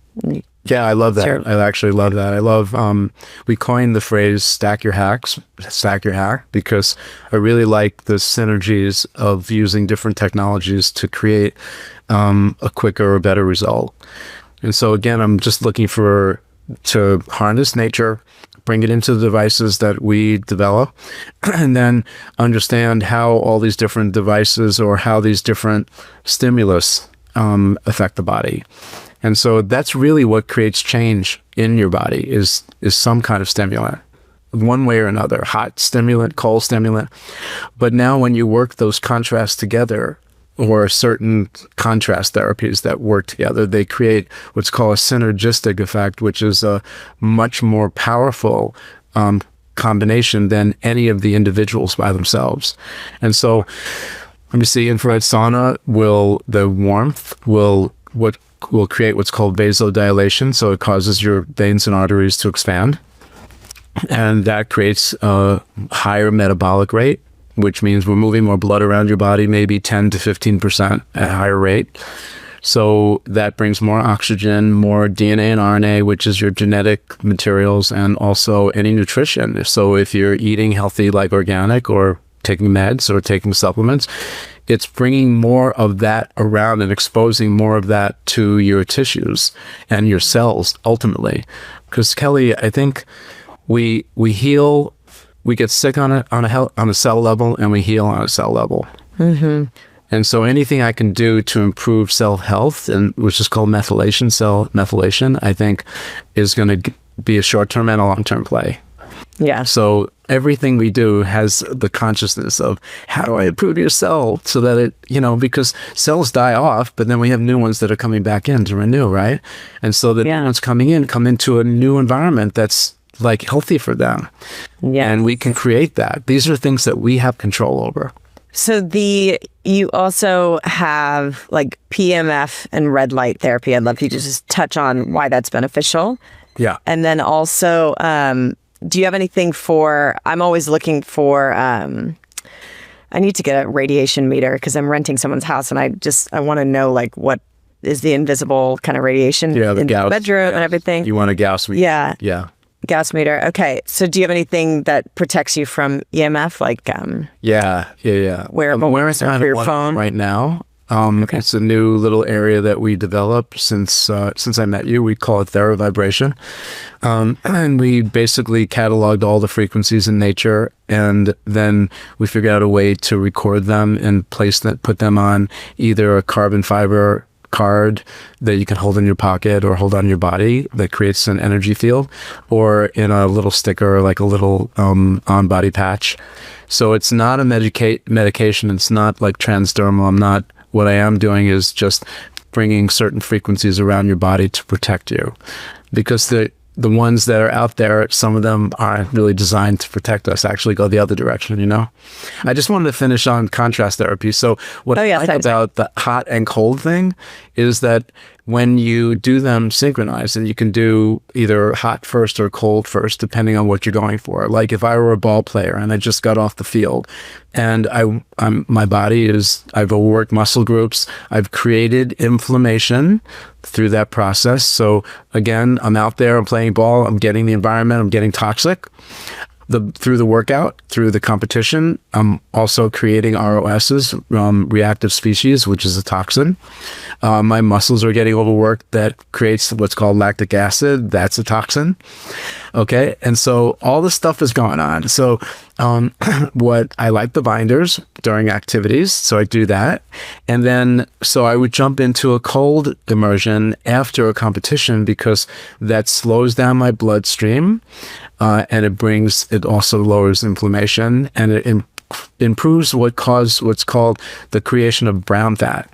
Yeah, I love that. I actually love that. I love, we coined the phrase stack your hack, because I really like the synergies of using different technologies to create a quicker or better result. And so again, I'm just looking to harness nature, bring it into the devices that we develop, and then understand how all these different devices or how these different stimulus affect the body. And so that's really what creates change in your body is some kind of stimulant, one way or another, hot stimulant, cold stimulant. But now when you work those contrasts together, or certain contrast therapies that work together, they create what's called a synergistic effect, which is a much more powerful combination than any of the individuals by themselves. And so, let me see, infrared sauna the warmth will create what's called vasodilation. So it causes your veins and arteries to expand. And that creates a higher metabolic rate, which means we're moving more blood around your body, maybe 10 to 15% at a higher rate. So that brings more oxygen, more DNA and RNA, which is your genetic materials, and also any nutrition. So if you're eating healthy, like organic, or taking meds or taking supplements, it's bringing more of that around and exposing more of that to your tissues and your cells ultimately. Because Kelly, I think we heal, we get sick on a cell level, and we heal on a cell level. Mm-hmm. And so anything I can do to improve cell health, and which is called cell methylation, I think is going to be a short-term and a long-term play. Yeah. So everything we do has the consciousness of how do I improve your cell so that it, because cells die off, but then we have new ones that are coming back in to renew, right? And so the new ones come into a new environment that's like healthy for them. Yeah. And we can create that. These are things that we have control over. So you also have like PMF and red light therapy. I'd love you to just touch on why that's beneficial. Yeah. And then also, do you have anything I'm always looking for, I need to get a radiation meter because I'm renting someone's house, and I want to know like what is the invisible kind of radiation in the bedroom and everything. You want a Gauss meter? Yeah. Yeah. Gauss meter. Okay. So do you have anything that protects you from EMF? Like, wearable for your phone right now. Okay. It's a new little area that we developed since I met you. We call it Therasage. And we basically cataloged all the frequencies in nature, and then we figured out a way to record them and put them on either a carbon fiber card that you can hold in your pocket or hold on your body that creates an energy field, or in a little sticker, like a little on-body patch. So it's not a medication. It's not like transdermal. What I am doing is just bringing certain frequencies around your body to protect you, because the ones that are out there, some of them aren't really designed to protect us, actually go the other direction, I just wanted to finish on contrast therapy. So what I like about the hot and cold thing is that when you do them synchronized, and you can do either hot first or cold first, depending on what you're going for. Like if I were a ball player and I just got off the field, and my body I've overworked muscle groups, I've created inflammation through that process. So again, I'm out there, I'm playing ball, I'm getting the environment, I'm getting toxic. through the workout, through the competition, I'm also creating ROSs, reactive species, which is a toxin. My muscles are getting overworked. That creates what's called lactic acid. That's a toxin. Okay. And so all this stuff is going on. So what I like the binders during activities. So I do that. And then, so I would jump into a cold immersion after a competition because that slows down my bloodstream. And it also lowers inflammation, and it improves what's called the creation of brown fat.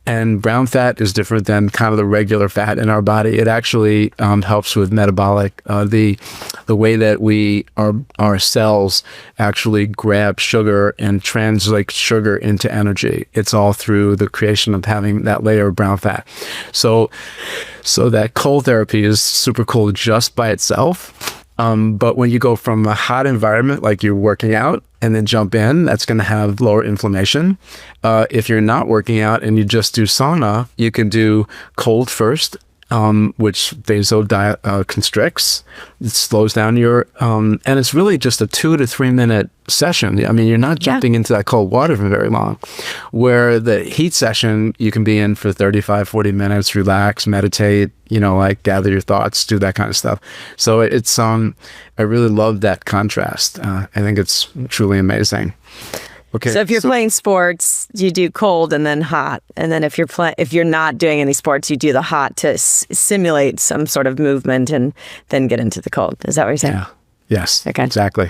And brown fat is different than kind of the regular fat in our body. It actually helps with metabolic, the way that our cells actually grab sugar and translate sugar into energy. It's all through the creation of having that layer of brown fat. So that cold therapy is super cool just by itself. But when you go from a hot environment, like you're working out, and then jump in, that's going to have lower inflammation. If you're not working out and you just do sauna, you can do cold first, which constricts. It slows down your, and it's really just a 2 to 3 minute session. I mean, you're not jumping into that cold water for very long. Where the heat session, you can be in for 35, 40 minutes, relax, meditate, like gather your thoughts, do that kind of stuff. So it's, I really love that contrast. I think it's truly amazing. Okay. So if you're playing sports, you do cold and then hot, and then if you're not doing any sports, you do the hot to simulate some sort of movement, and then get into the cold. Is that what you're saying? Yeah. Yes. Okay. Exactly.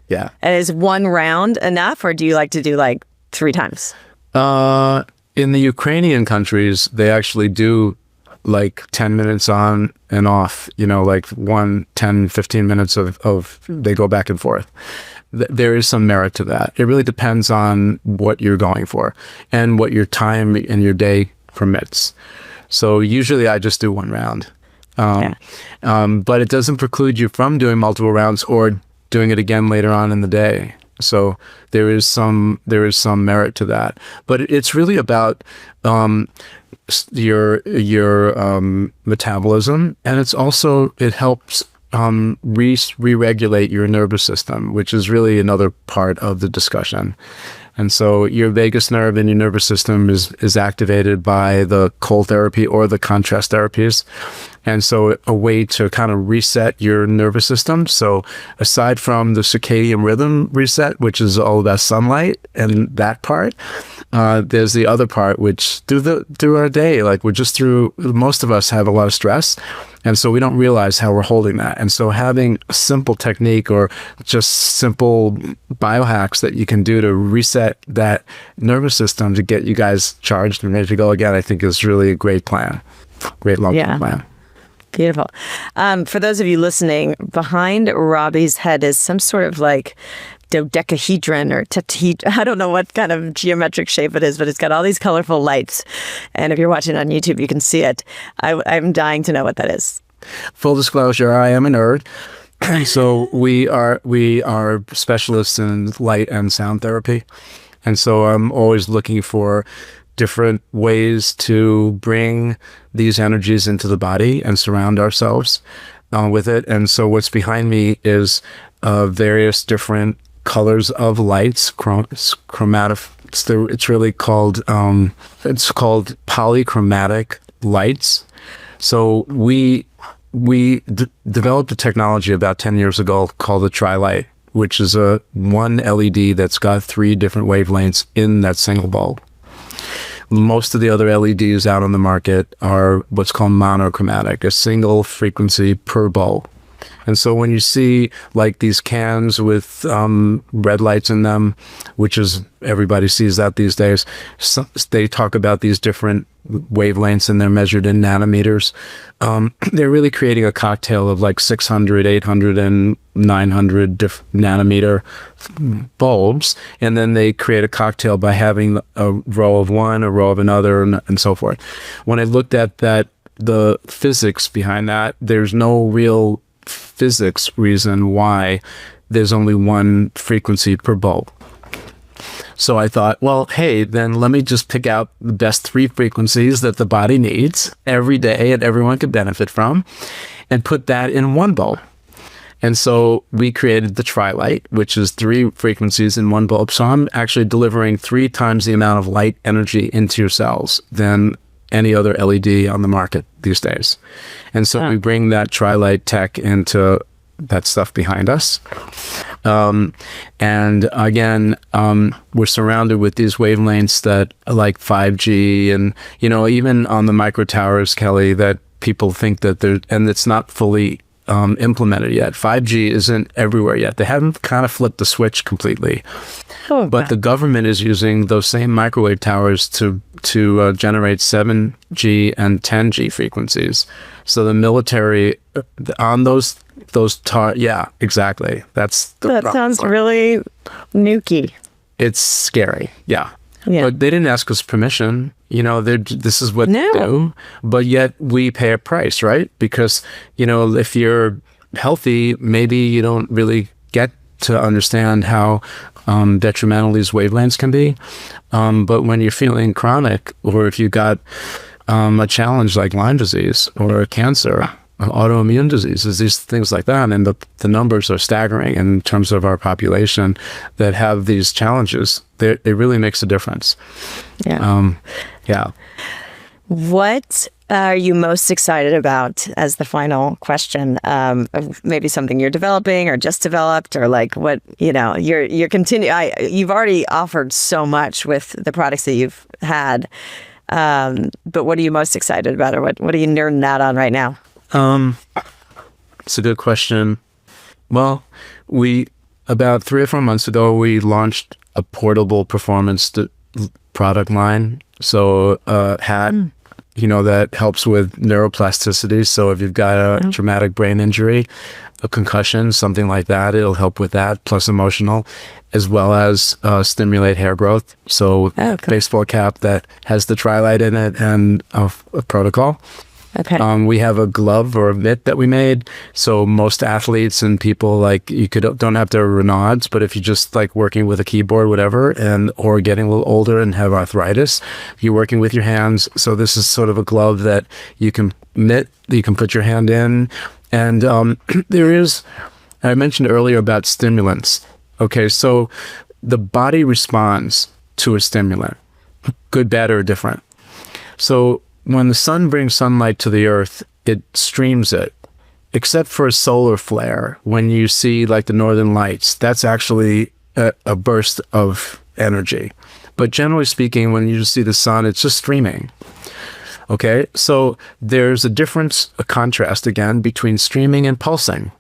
Yeah. And is one round enough, or do you like to do like 3 times? In the Ukrainian countries, they actually do like 10 minutes on and off. Like 10, 15 minutes of they go back and forth. There is some merit to that. It really depends on what you're going for and what your time and your day permits. So usually I just do 1 round. But it doesn't preclude you from doing multiple rounds or doing it again later on in the day. So there is some merit to that. But it's really about your metabolism, and it helps re-regulate your nervous system, which is really another part of the discussion. And so your vagus nerve in your nervous system is activated by the cold therapy or the contrast therapies. And so a way to kind of reset your nervous system. So aside from the circadian rhythm reset, which is all about sunlight and that part, there's the other part, which through our day, like most of us have a lot of stress. And so we don't realize how we're holding that. And so having a simple technique or just simple biohacks that you can do to reset that nervous system to get you guys charged and ready to go again, I think is really a great plan. Great long-term plan. Beautiful. For those of you listening, behind Robbie's head is some sort of like dodecahedron or I don't know what kind of geometric shape it is, but it's got all these colorful lights. And if you're watching on YouTube, you can see it. I'm dying to know what that is. Full disclosure, I am a nerd. So we are specialists in light and sound therapy. And so I'm always looking for different ways to bring these energies into the body and surround ourselves with it. And so what's behind me is various different colors of lights, chromatic. It's really called polychromatic lights. So we developed a technology about 10 years ago called the Tri-Light, which is a one LED that's got 3 different wavelengths in that single bulb. Most of the other LEDs out on the market are what's called monochromatic, a single frequency per bulb. And so when you see like these cans with red lights in them, which is everybody sees that these days, they talk about these different wavelengths and they're measured in nanometers. They're really creating a cocktail of like 600, 800, and 900 nanometer bulbs. And then they create a cocktail by having a row of one, a row of another, and so forth. When I looked at that, the physics behind that, there's no real physics reason why there's only one frequency per bulb. So I thought, well, hey, then let me just pick out the best 3 frequencies that the body needs every day and everyone could benefit from and put that in one bulb. And so we created the Tri-Light, which is 3 frequencies in one bulb. So I'm actually delivering 3 times the amount of light energy into your cells than any other LED on the market these days. And so we bring that Tri-Light tech into that stuff behind us. And again, we're surrounded with these wavelengths that are like 5G and, even on the micro towers, Kelly, that people think that and it's not fully implemented yet. 5G isn't everywhere yet. They haven't kind of flipped the switch completely. But the government is using those same microwave towers to generate 7G and 10G frequencies. So the military on those yeah, exactly. That sounds really nukey. It's scary. Yeah. But they didn't ask us permission. This is what they do. But yet we pay a price, right? Because, if you're healthy, maybe you don't really get to understand how detrimental these wavelengths can be. But when you're feeling chronic, or if you got a challenge like Lyme disease or cancer, autoimmune diseases, these things like that, and the numbers are staggering in terms of our population that have these challenges. It really makes a difference. Yeah. What are you most excited about as the final question? Maybe something you're developing or just developed, or like what, you're continuing. You've already offered so much with the products that you've had. But what are you most excited about, or what are you nerding out on right now? It's a good question. Well, about 3 or 4 months ago, we launched a portable performance product line. So hat, that helps with neuroplasticity. So if you've got a traumatic brain injury, a concussion, something like that, it'll help with that, plus emotional, as well as stimulate hair growth. So baseball cap that has the Tri-Light in it and a protocol. Okay. We have a glove or a mitt that we made. So most athletes and people, like, don't have to Raynaud's, but if you're just like working with a keyboard, whatever, or getting a little older and have arthritis, you're working with your hands. So this is sort of a glove that you can put your hand in. And I mentioned earlier about stimulants. Okay, so the body responds to a stimulant, good, bad, or different. So when the sun brings sunlight to the earth, it streams it, except for a solar flare. When you see like the northern lights, that's actually a burst of energy. But generally speaking, when you just see the sun, it's just streaming. Okay, so there's a contrast again between streaming and pulsing.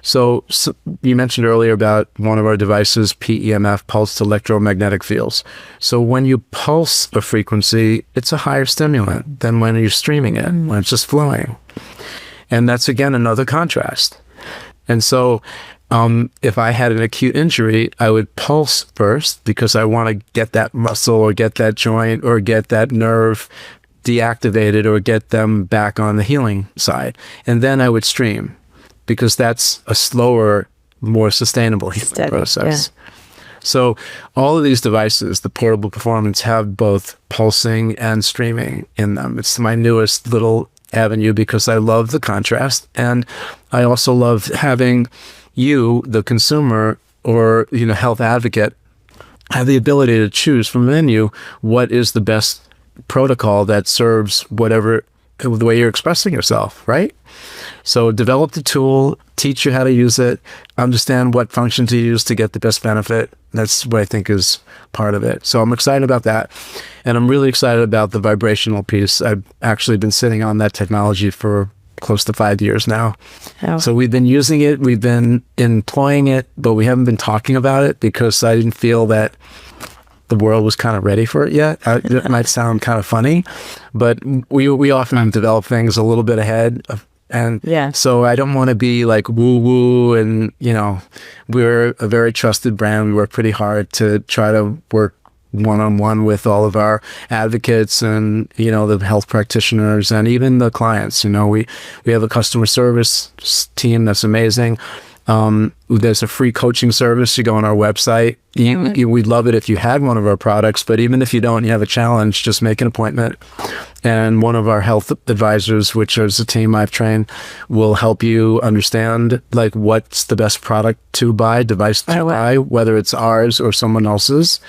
So you mentioned earlier about one of our devices, PEMF, pulsed electromagnetic fields. So when you pulse a frequency, it's a higher stimulant than when you're streaming it, when it's just flowing. And that's, again, another contrast. And so if I had an acute injury, I would pulse first because I want to get that muscle or get that joint or get that nerve deactivated or get them back on the healing side. And then I would stream, because that's a slower, more sustainable healing process. Yeah. So all of these devices, the portable performance, have both pulsing and streaming in them. It's my newest little avenue because I love the contrast. And I also love having you, the consumer or health advocate, have the ability to choose from the menu what is the best protocol that serves whatever the way you're expressing yourself, right? So develop the tool, teach you how to use it, understand what function to use to get the best benefit. That's what I think is part of it. So I'm excited about that. And I'm really excited about the vibrational piece. I've actually been sitting on that technology for close to 5 years now. Oh. So we've been using it, we've been employing it, but we haven't been talking about it because I didn't feel that the world was kind of ready for it yet. It might sound kind of funny, but we often develop things a little bit ahead of, and so I don't want to be like woo woo, and we're a very trusted brand. We work pretty hard to try to work one-on-one with all of our advocates and the health practitioners and even the clients. We have a customer service team that's amazing. There's a free coaching service. You go on our website. We'd love it if you had one of our products, but even if you don't, you have a challenge, just make an appointment. And one of our health advisors, which is a team I've trained, will help you understand like what's the best product to buy, device to buy, whether it's ours or someone else's,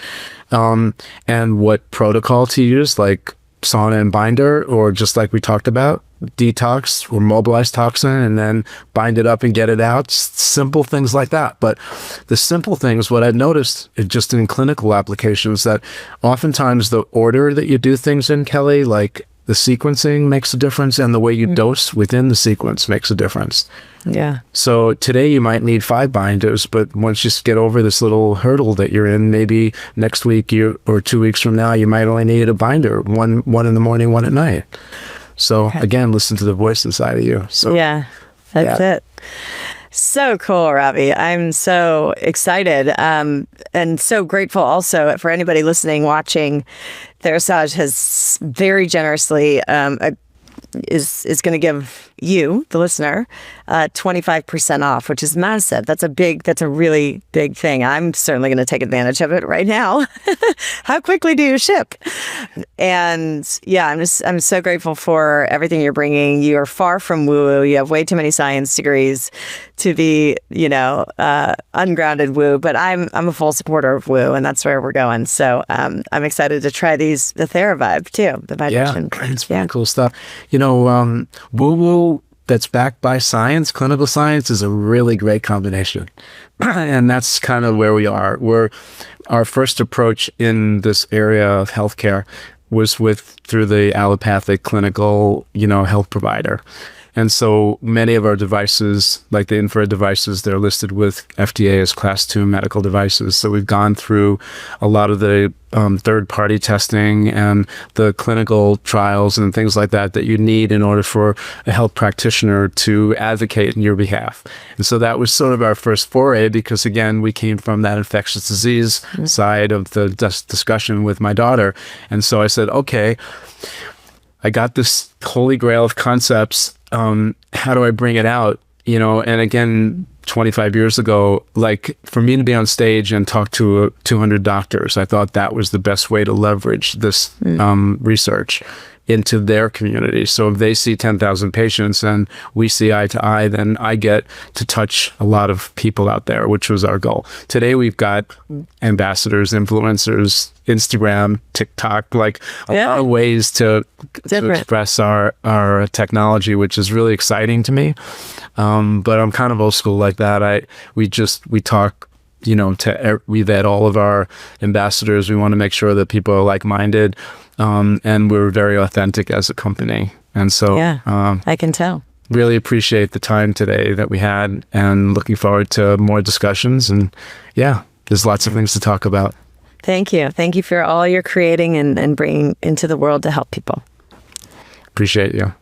and what protocol to use, like sauna and binder, or just like we talked about, detox or mobilize toxin and then bind it up and get it out. Simple things like that. But the simple things, what I've noticed just in clinical applications, that oftentimes the order that you do things in, Kelly, like the sequencing makes a difference, and the way you dose within the sequence makes a difference. Yeah. So today you might need 5 binders, but once you get over this little hurdle that you're in, maybe next week or 2 weeks from now, you might only need a binder, one in the morning, one at night. So again, listen to the voice inside of you. So yeah, that's it. So cool, Robbie. I'm so excited and so grateful also for anybody listening, watching. Therasage has very generously is going to give you, the listener, 25% off, which is massive. That's a really big thing. I'm certainly going to take advantage of it right now. How quickly do you ship? And yeah, I'm so grateful for everything you're bringing. You are far from woo-woo. You have way too many science degrees to be, ungrounded woo, but I'm a full supporter of woo, and that's where we're going. So I'm excited to try the TheraVibe too, the vibration. Yeah, it's pretty cool stuff. Woo-woo that's backed by science, clinical science, is a really great combination. And that's kind of where we are. Our first approach in this area of healthcare was through the allopathic clinical, health provider. And so many of our devices, like the infrared devices, they're listed with FDA as Class 2 medical devices. So we've gone through a lot of the third-party testing and the clinical trials and things like that you need in order for a health practitioner to advocate in your behalf. And so that was sort of our first foray, because again, we came from that infectious disease side of the discussion with my daughter. And so I said, okay, I got this holy grail of concepts. How do I bring it out? And again, 25 years ago, like for me to be on stage and talk to 200 doctors, I thought that was the best way to leverage this research into their community. So if they see 10,000 patients and we see eye to eye, then I get to touch a lot of people out there, which was our goal. Today, we've got ambassadors, influencers, Instagram, TikTok, like a lot of ways to express our technology, which is really exciting to me. But I'm kind of old school like that. We talk, we vet all of our ambassadors. We want to make sure that people are like-minded. And we're very authentic as a company. And so I can tell. Really appreciate the time today that we had, and looking forward to more discussions. And there's lots of things to talk about. Thank you. Thank you for all you're creating and bringing into the world to help people. Appreciate you.